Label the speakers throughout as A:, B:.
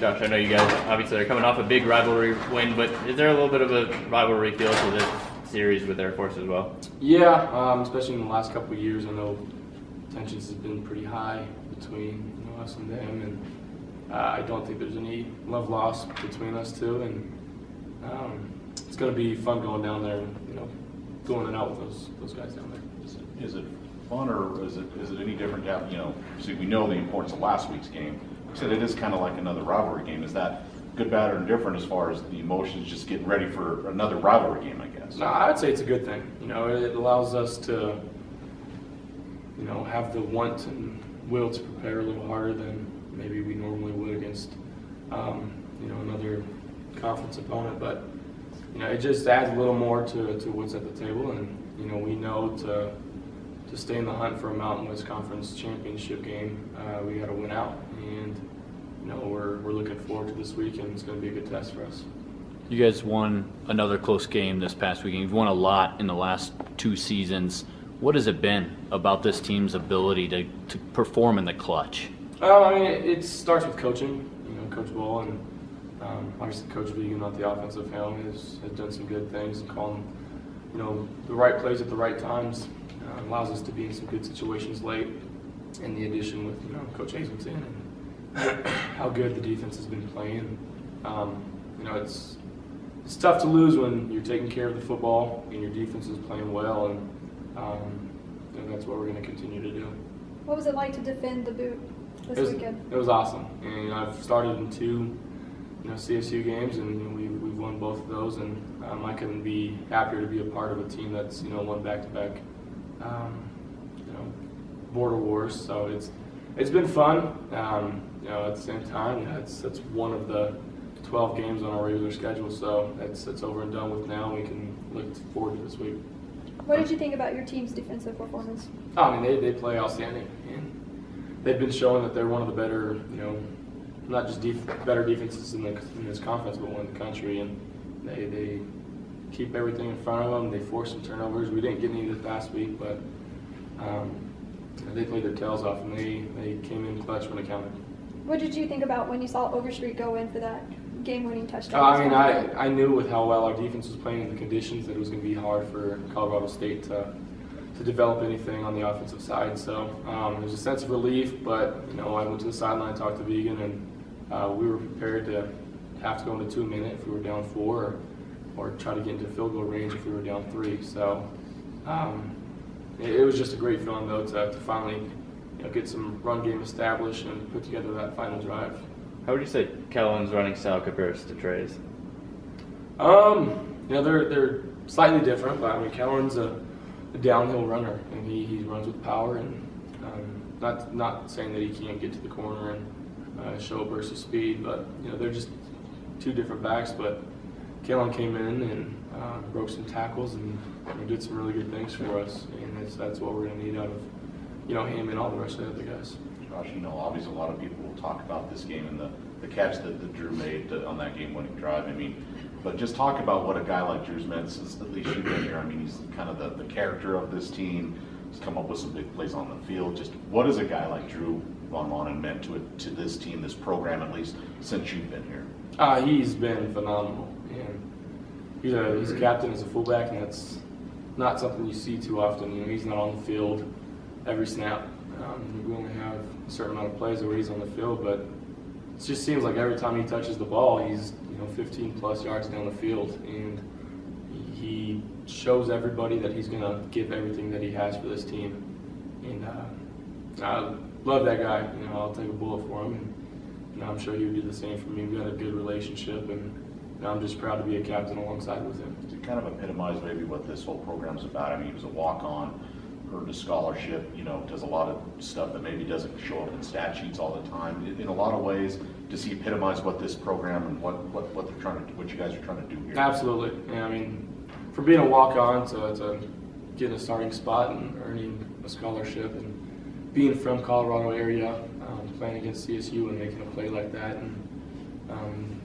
A: Josh, I know you guys obviously are coming off a big rivalry win, but is there a little bit of a rivalry feel to this series with Air Force as well?
B: Yeah, especially in the last couple of years. I know tensions have been pretty high between us and them, and I don't think there's any love lost between us two. And it's going to be fun going down there and going it out with those guys down there.
C: Is it fun, or is it any different? See, we know the importance of last week's game. You said it is kind of like another rivalry game. Is that good, bad, or indifferent as far as the emotions, just getting ready for another rivalry game, I guess?
B: No, I'd say it's a good thing. It allows us to, have the want and will to prepare a little harder than maybe we normally would against, another conference opponent. But, it just adds a little more to what's at the table, and, we know to stay in the hunt for a Mountain West Conference championship game, we got to win out. And, we're looking forward to this week, and it's going to be a good test for us.
A: You guys won another close game this past weekend. You've won a lot in the last 2 seasons. What has it been about this team's ability to perform in the clutch?
B: It starts with coaching. Coach Ball and obviously Coach Vegan, not the offensive helm, has done some good things and calling, the right plays at the right times. Allows us to be in some good situations late. And the addition with Coach Hazelton and how good the defense has been playing. It's tough to lose when you're taking care of the football and your defense is playing well, and that's what we're going to continue to do.
D: What was it like to defend the boot this weekend?
B: It was awesome, and I've started in 2 CSU games, and we've won both of those, and I couldn't be happier to be a part of a team that's won back-to-back border wars. So it's been fun. At the same time, that's one of the 12 games on our regular schedule, so that's over and done with now. We can look forward to this week.
D: What did you think about your team's defensive performance?
B: They play outstanding, and they've been showing that they're one of the better, not just better defenses in this conference, but one in the country. And they keep everything in front of them. They force some turnovers. We didn't get any this past week, but they played their tails off, and they came in clutch when it counted.
D: What did you think about when you saw Overstreet go in for that game-winning touchdown?
B: I knew with how well our defense was playing in the conditions that it was going to be hard for Colorado State to develop anything on the offensive side. So there's a sense of relief, but I went to the sideline, talked to Vegan, and we were prepared to have to go into 2-minute if we were down 4, or try to get into field goal range if we were down 3. So it was just a great feeling, though, to finally get some run game established and put together that final drive.
A: How would you say Kellen's running style compares to Trey's?
B: They're slightly different, but Kellen's a downhill runner, and he runs with power, and not saying that he can't get to the corner and show a burst of speed, but they're just 2 different backs. But Kellen came in and broke some tackles and did some really good things for us, and that's what we're going to need out of him and all the rest of the other guys.
C: Josh, obviously a lot of people will talk about this game and the catch that Drew made on that game-winning drive. But just talk about what a guy like Drew's meant since at least you've been here. He's kind of the character of this team. He's come up with some big plays on the field. Just what has a guy like Drew gone on and meant to this team, this program, at least since you've been here?
B: He's been phenomenal. And he's a captain as a fullback, and that's not something you see too often. He's not on the field every snap. We only have a certain amount of plays where he's on the field, but it just seems like every time he touches the ball, he's 15 plus yards down the field, and he shows everybody that he's going to give everything that he has for this team. And I love that guy. I'll take a bullet for him, and I'm sure he would do the same for me. We've got a good relationship, and I'm just proud to be a captain alongside with him.
C: To kind of epitomize maybe what this whole program's about. He was a walk-on, earned a scholarship, does a lot of stuff that maybe doesn't show up in stat sheets all the time. In a lot of ways, does he epitomize what this program and what they're trying to, what you guys are trying to do here?
B: Absolutely. For being a walk-on to getting a starting spot and earning a scholarship, and being from Colorado area, playing against CSU and making a play like that, and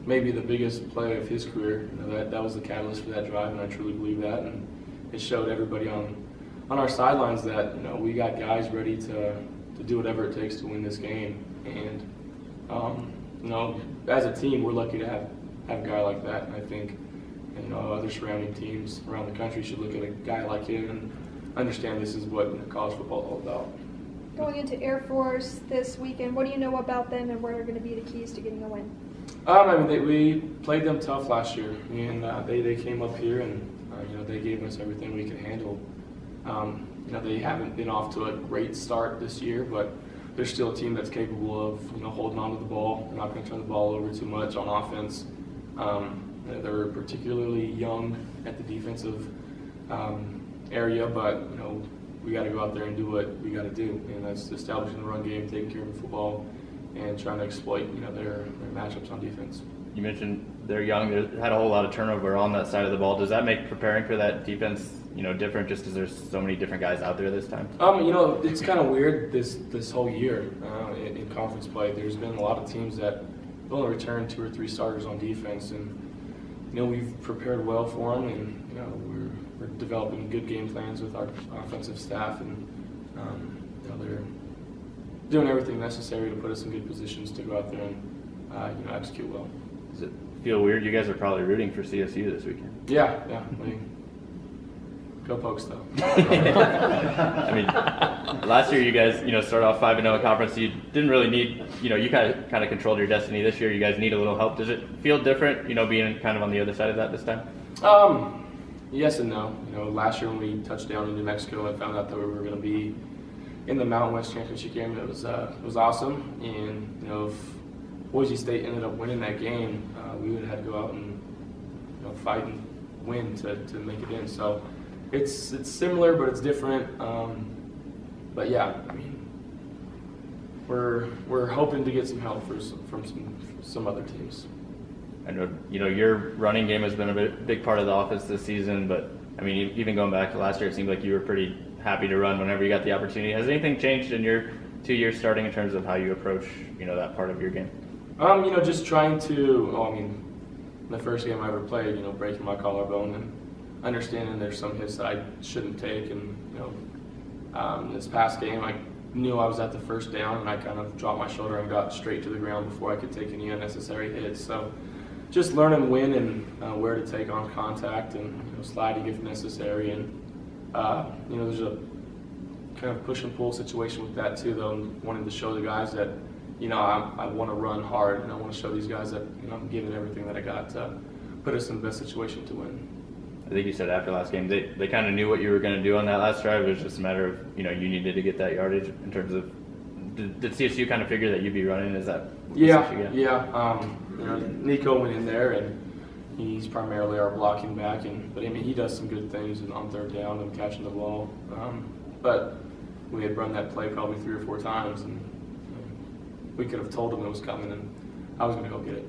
B: maybe the biggest play of his career, that was the catalyst for that drive, and I truly believe that. And it showed everybody on our sidelines that we got guys ready to do whatever it takes to win this game. And as a team, we're lucky to have a guy like that. And I think, other surrounding teams around the country should look at a guy like him and understand this is what college football is all about.
D: Going into Air Force this weekend, what do you know about them and what are going to be the keys to getting a win?
B: We played them tough last year, and they came up here and they gave us everything we could handle. They haven't been off to a great start this year, but they're still a team that's capable of holding on to the ball. They're not going to turn the ball over too much on offense. They're particularly young at the defensive area, but we got to go out there and do what we got to do, and that's establishing the run game, taking care of the football, and trying to exploit their matchups on defense.
E: You mentioned they're young. They had a whole lot of turnover on that side of the ball. Does that make preparing for that defense different, just because there's so many different guys out there this time?
B: It's kind of weird this whole year in conference play. There's been a lot of teams that only returned 2 or 3 starters on defense, and we've prepared well for them, and we're developing good game plans with our offensive staff, and they're doing everything necessary to put us in good positions to go out there and execute well.
E: Does it feel weird? You guys are probably rooting for CSU this weekend.
B: Yeah. Go Pokes, though.
E: I mean, last year you guys, started off 5-0 in conference. You didn't really need, you kind of controlled your destiny. This year you guys need a little help. Does it feel different, being kind of on the other side of that this time?
B: Yes and no. Last year when we touched down in New Mexico and found out that we were going to be in the Mountain West Championship game, it was awesome. And if Boise State ended up winning that game, we would have had to go out and fight and win to make it in. So it's similar, but it's different. But yeah, we're hoping to get some help from some other teams.
E: I know your running game has been a big part of the offense this season, but even going back to last year, it seemed like you were pretty happy to run whenever you got the opportunity. Has anything changed in your 2 years starting in terms of how you approach that part of your game?
B: Just trying to. The first game I ever played, breaking my collarbone and understanding there's some hits that I shouldn't take, and this past game I knew I was at the first down and I kind of dropped my shoulder and got straight to the ground before I could take any unnecessary hits. So just learning when and where to take on contact and sliding if necessary, and there's a kind of push and pull situation with that too, though, and wanting to show the guys that I want to run hard, and I want to show these guys that I'm giving everything that I got to put us in the best situation to win.
E: I think you said after last game they kind of knew what you were going to do on that last drive. It was just a matter of you needed to get that yardage. In terms of did CSU kind of figure that you'd be running? Is that
B: yeah. Nico went in there and he's primarily our blocking back, but he does some good things on third down and catching the ball. But we had run that play probably 3 or 4 times, and we could have told him it was coming, and I was going to go get it.